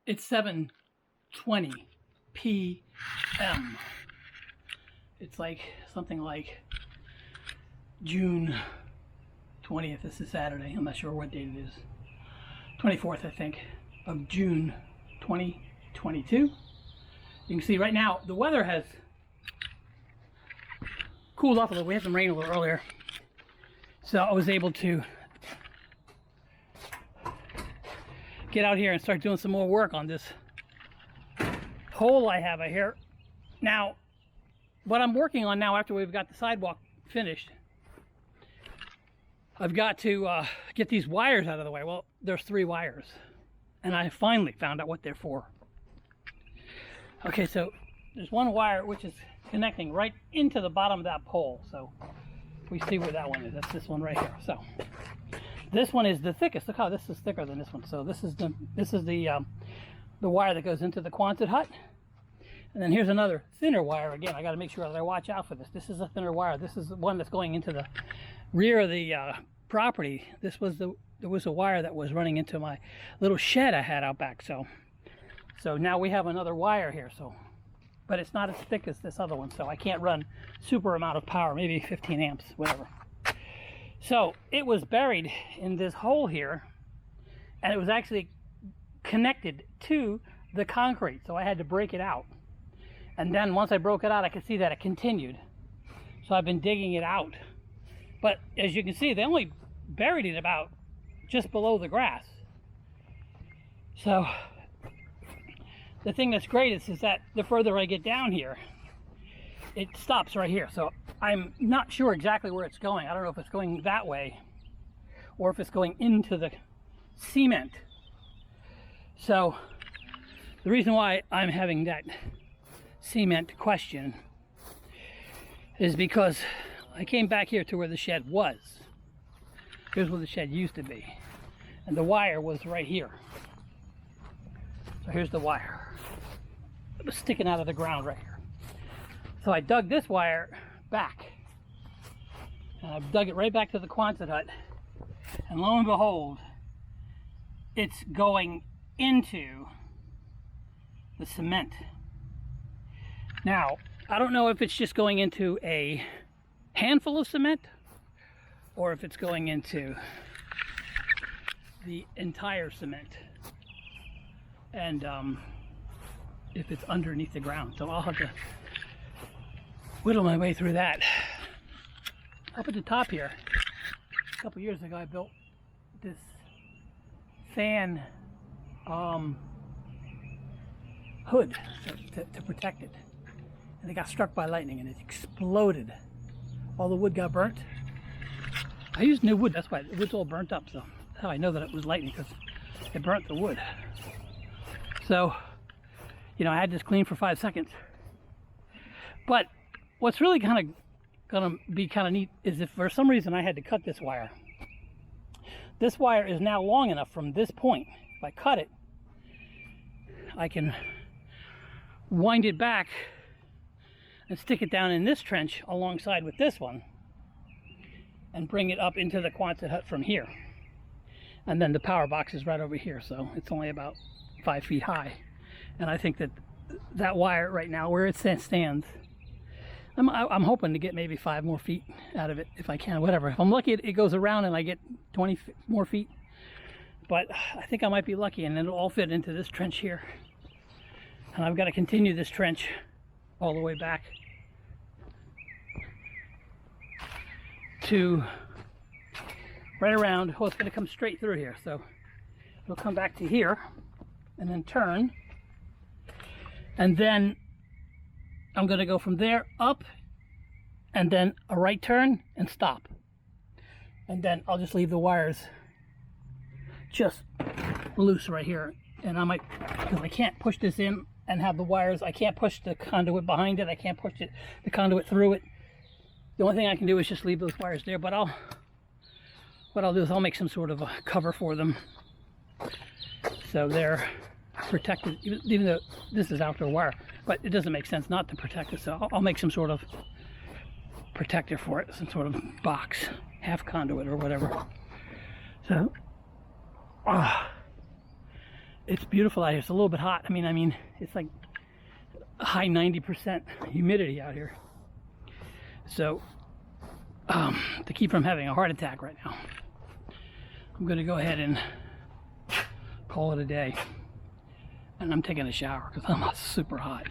It's 7:20 p.m. It's like something like June 20th. This is Saturday. I'm not sure what date it is. 24th, I think, of June 2022. You can see right now the weather has cooled off a little. We had some rain a little earlier, so I was able to get out here and start doing some more work on this hole I have here. Now, what I'm working on now, after we've got the sidewalk finished, I've got to get these wires out of the way. Well, there's 3 wires, and I finally found out what they're for. Okay, so there's one wire which is connecting right into the bottom of that pole. So we see where that one is. That's this one right here. So this one is the thickest. Look how this is thicker than this one. So this is the wire that goes into the Quonset hut. And then here's another thinner wire. Again, I got to make sure that I watch out for this. This is a thinner wire. This is the one that's going into the rear of the property. There was a wire that was running into my little shed I had out back. So now we have another wire here. But it's not as thick as this other one, so I can't run super amount of power, maybe 15 amps, whatever. So it was buried in this hole here, and it was actually connected to the concrete, so I had to break it out. And then once I broke it out, I could see that it continued. So I've been digging it out. But as you can see, they only buried it about just below the grass. So the thing that's great is that the further I get down here, it stops right here. So I'm not sure exactly where it's going. I don't know if it's going that way or if it's going into the cement. So the reason why I'm having that cement question is because I came back here to where the shed was. Here's where the shed used to be. And the wire was right here. So here's the wire. It was sticking out of the ground right here. So I dug this wire back. And I dug it right back to the Quonset hut. And lo and behold, it's going into the cement. Now, I don't know if it's just going into a handful of cement or if it's going into the entire cement. And if it's underneath the ground. So I'll have to whittle my way through that. Up at the top here, a couple years ago, I built this fan hood to protect it. And it got struck by lightning and it exploded. All the wood got burnt. I used new wood, that's why the wood's all burnt up. So that's how I know that it was lightning, because it burnt the wood. So, you know, I had this clean for 5 seconds. But what's really gonna be kind of neat is if for some reason I had to cut this wire. This wire is now long enough from this point. If I cut it, I can wind it back and stick it down in this trench alongside with this one and bring it up into the Quonset hut from here. And then the power box is right over here, so it's only about 5 feet high. And I think that wire right now, where it stands, I'm hoping to get maybe 5 more feet out of it if I can, whatever. If I'm lucky, it goes around and I get 20 more feet. But I think I might be lucky, and it'll all fit into this trench here. And I've got to continue this trench all the way back to right around. Well, it's going to come straight through here, so it'll come back to here and then turn, and then I'm going to go from there up and then a right turn and stop, and then I'll just leave the wires just loose right here. And I might, because I can't push this in and have the wires, I can't push the conduit behind it, I can't push the conduit through it. The only thing I can do is just leave those wires there. But what I'll do is I'll make some sort of a cover for them so they're protected, even though this is outdoor wire. But it doesn't make sense not to protect it, so I'll make some sort of protector for it, some sort of box, half conduit or whatever. So it's beautiful out here. It's a little bit hot. I mean, it's like a high 90% humidity out here. So, to keep from having a heart attack right now, I'm going to go ahead and call it a day. And I'm taking a shower because I'm super hot.